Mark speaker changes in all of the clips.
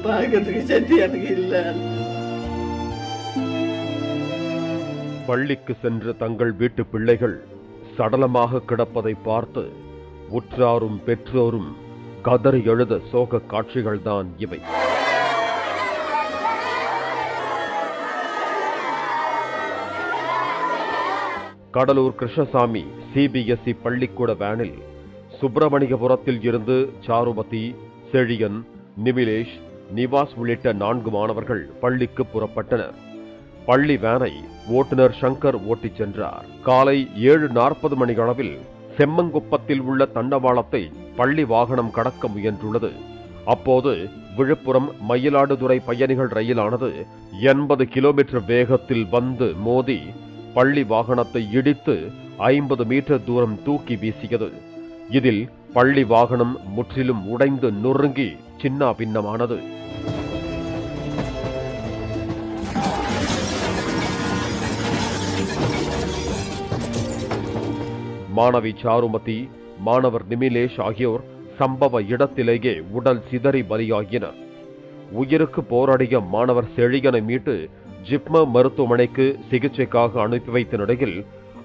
Speaker 1: பார்க்கறதுக்கு சக்தி எனக்கு இல்லை.
Speaker 2: பள்ளிக்கு சென்ற தங்கள் வீட்டு பிள்ளைகள் சடலமாக கிடப்பதை பார்த்து உற்றாரும் பெற்றோரும் கதறி எழுத சோக காட்சிகள்தான் இவை. கடலூர் கிருஷ்ணசாமி சிபிஎஸ்இ பள்ளிக்கூட வேனில் சுப்பிரமணியபுரத்தில் இருந்து சாருமதி, செழியன், நிமிலேஷ், நிவாஸ் உள்ளிட்ட 4 மாணவர்கள் பள்ளிக்கு புறப்பட்டனர். பள்ளி வேனை ஓட்டுநர் சங்கர் ஓட்டிச் சென்றார். காலை 7:40 மணியளவில் செம்மங்குப்பத்தில் உள்ள தண்டவாளத்தை பள்ளி வாகனம் கடக்க முயன்றுள்ளது. அப்போது விழுப்புரம் மயிலாடுதுறை பயணிகள் ரயிலானது 80 கிலோமீட்டர் வேகத்தில் வந்து மோதி பள்ளி வாகனத்தை இடித்து 50 மீட்டர் தூரம் தூக்கி வீசியது. இதில் பள்ளி வாகனம் முற்றிலும் உடைந்து நொறுங்கி சின்ன பின்னமானது. மாணவி சாருமதி, மாணவர் நிமிலேஷ் ஆகியோர் சம்பவ இடத்திலேயே உடல் சிதறி பலியாகினர். உயிருக்கு போராடிய மாணவர் செழியனை மீட்டு ஜிப்மர் மருத்துவமனைக்கு சிகிச்சைக்காக அனுப்பி வைத்த நிலையில்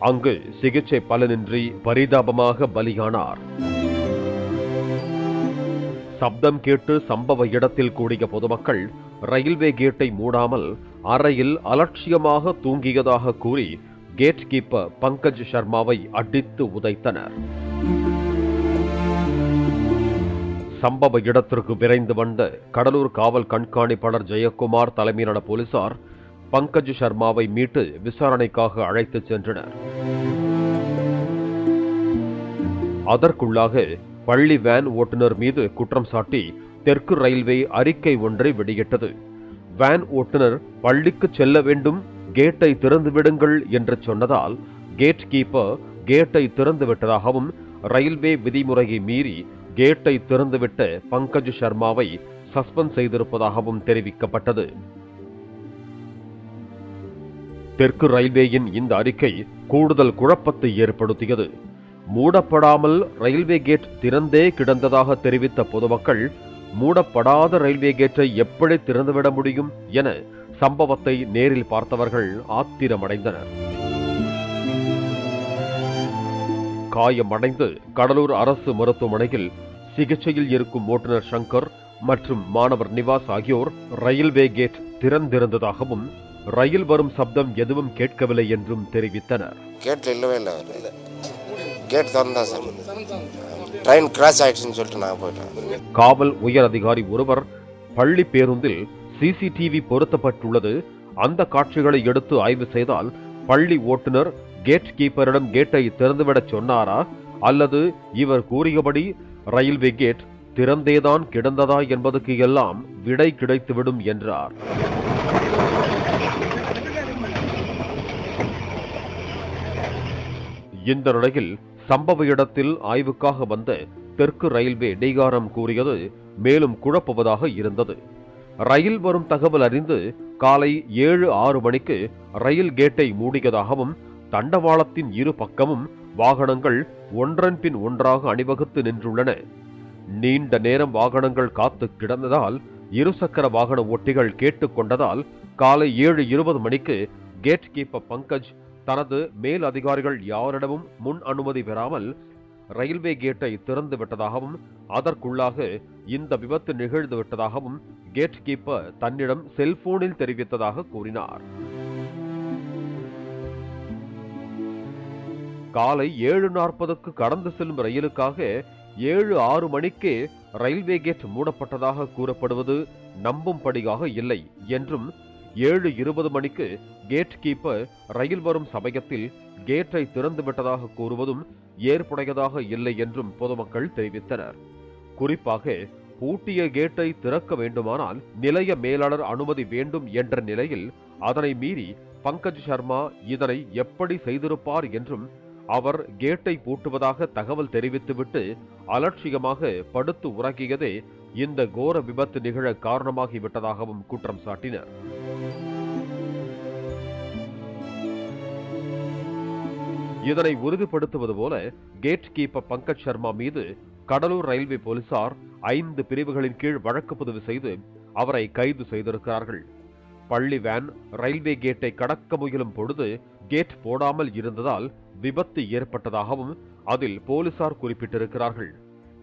Speaker 2: அங்கு சிகிச்சை பலனின்றி பரிதாபமாக பலியானார். சப்தம் கேட்டு சம்பவ இடத்தில் கூடிய பொதுமக்கள் ரயில்வே கேட்டை மூடாமல் அறையில் அலட்சியமாக தூங்கியதாக கூறி கேட் கீப்பர் பங்கஜ் சர்மாவை அடித்து உதைத்தனர். சம்பவ இடத்திற்கு விரைந்து வந்த கடலூர் காவல் கண்காணிப்பாளர் ஜெயக்குமார் தலைமையிலான போலீசார் பங்கஜ் சர்மாவை மீட்டு விசாரணைக்காக அழைத்துச் சென்றனர். அதற்குள்ளாக பள்ளி வேன் ஓட்டுநர் மீது குற்றம் சாட்டி தெற்கு ரயில்வே அறிக்கை ஒன்றை வெளியிட்டது. வேன் ஓட்டுநர் பள்ளிக்கு செல்ல வேண்டும், கேட்டை திறந்து விடுங்கள் என்று சொன்னதால் கேட் கீப்பர் கேட்டை திறந்து விட்டதாகவும் ரயில்வே விதிமுறையை மீறி கேட்டை திறந்துவிட்ட பங்கஜ் சர்மாவை சஸ்பெண்ட் செய்திருப்பதாகவும் தெரிவிக்கப்பட்டது. தெற்கு ரயில்வேயின் இந்த அறிக்கை கூடுதல் குழப்பத்தை ஏற்படுத்தியது. மூடப்படாமல் ரயில்வே கேட் திறந்தே கிடந்ததாக தெரிவித்த பொதுமக்கள் மூடப்படாத ரயில்வே கேட்டை எப்படி திறந்துவிட முடியும் என சம்பவத்தை நேரில் பார்த்தவர்கள் ஆத்திரமடைந்தனர். காயமடைந்து கடலூர் அரசு மருத்துவமனையில் சிகிச்சையில் இருக்கும் ஓட்டுநர் சங்கர் மற்றும் மாணவர் நிவாஸ் ஆகியோர் ரயில்வே கேட் திறந்திருந்ததாகவும் ரயில் வரும் சப்தம் எதுவும் கேட்கவில்லை என்றும் தெரிவித்தனர்.
Speaker 3: கேட் இல்லவே இல்லை, கேட் திறந்தா சார், ட்ரெயின் கிராஷ் ஆயிடுச்சுன்னு சொல்லிட்டு நான் போயிட்டேன்.
Speaker 2: காவல் உயர் அதிகாரி ஒருவர் பள்ளி பேருந்தில் சிசிடிவி பொருத்தப்பட்டுள்ளது, அந்த காட்சிகளை எடுத்து ஆய்வு செய்தால் பள்ளி ஓட்டுநர் கேட் கீப்பரிடம் கேட்டை திறந்துவிட சொன்னாரா அல்லது இவர் கூறியபடி ரயில்வே கேட் திறந்தேதான் கிடந்ததா என்பதற்கு எல்லாம் விடை கிடைத்துவிடும் என்றார். இந்த நிலையில் சம்பவ இடத்தில் ஆய்வுக்காக வந்த தெற்கு ரயில்வே டிகாரம் கூறியது மேலும் குழப்புவதாக இருந்தது. ரயில் வரும் தகவல் அறிந்து காலை 7-6 மணிக்கு ரயில் கேட்டை மூடியதாகவும் தண்டவாளத்தின் இரு பக்கமும் வாகனங்கள் ஒன்றன் பின் ஒன்றாக அணிவகுத்து நின்றுள்ளன. நீண்ட நேரம் வாகனங்கள் காத்து கிடந்ததால் இருசக்கர வாகன ஓட்டிகள் கேட்டுக்கொண்டதால் காலை 7:20 மணிக்கு கேட் கீப்பர் பங்கஜ் தனது மேல் அதிகாரிகள் யாரிடமும் முன் அனுமதி பெறாமல் ரயில்வே கேட்டை திறந்து விட்டதாகவும் அதற்குள்ளாக இந்த விபத்து நிகழ்ந்து விட்டதாகவும் கேட் கீப்பர் தன்னிடம் செல்போனில் தெரிவித்ததாக கூறினார். காலை 7:40க்கு கடந்து செல்லும் ரயிலுக்காக 7-6 மணிக்கே ரயில்வே கேட் மூடப்பட்டதாக கூறப்படுவது நம்பும்படியாக இல்லை என்றும் 7:20 மணிக்கு கேட் கீப்பர் ரயில் வரும் சமயத்தில் கேட்டை திறந்துவிட்டதாக கூறுவதும் ஏற்புடையதாக இல்லை என்றும் பொதுமக்கள் தெரிவித்தனர். குறிப்பாக பூட்டிய கேட்டை திறக்க வேண்டுமானால் நிலைய மேலாளர் அனுமதி வேண்டும் என்ற நிலையில் அதனை மீறி பங்கஜ் சர்மா இதனை எப்படி செய்திருப்பார் என்றும் அவர் கேட்டை பூட்டுவதாக தகவல் தெரிவித்துவிட்டு அலட்சியமாக படுத்து உறங்கியதே இந்த கோர விபத்து நிகழ காரணமாகிவிட்டதாகவும் குற்றம் சாட்டினர். இதனை உறுதிப்படுத்துவது போல கேட் கீப்பர் பங்கஜ் சர்மா மீது கடலூர் ரயில்வே போலீசார் 5 பிரிவுகளின் கீழ் வழக்கு பதிவு செய்து அவரை கைது செய்திருக்கிறார்கள். பள்ளி வேன் ரயில்வே கேட்டை கடக்க முயலும் பொழுது கேட் போடாமல் இருந்ததால் விபத்து ஏற்பட்டதாகவும் அதில் போலீசார் குறிப்பிட்டிருக்கிறார்கள்.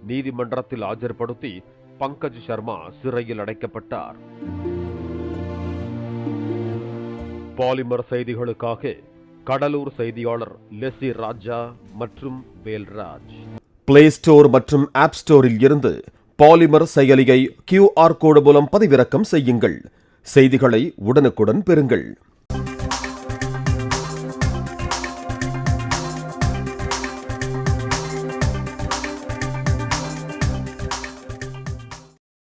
Speaker 2: நீதிமன்றத்தில் ஆஜர்படுத்தி பங்கஜ் சர்மா சிறையில் அடைக்கப்பட்டார். பாலிமர் செய்திகளுக்காக கடலூர் செய்தியாளர் லெசி ராஜா மற்றும் வேல்ராஜ்.
Speaker 4: பிளே ஸ்டோர் மற்றும் ஆப் ஸ்டோரில் இருந்து பாலிமர் செயலியை QR கோடு மூலம் பதிவிறக்கம் செய்யுங்கள். செய்திகளை உடனுக்குடன் பெறுங்கள்.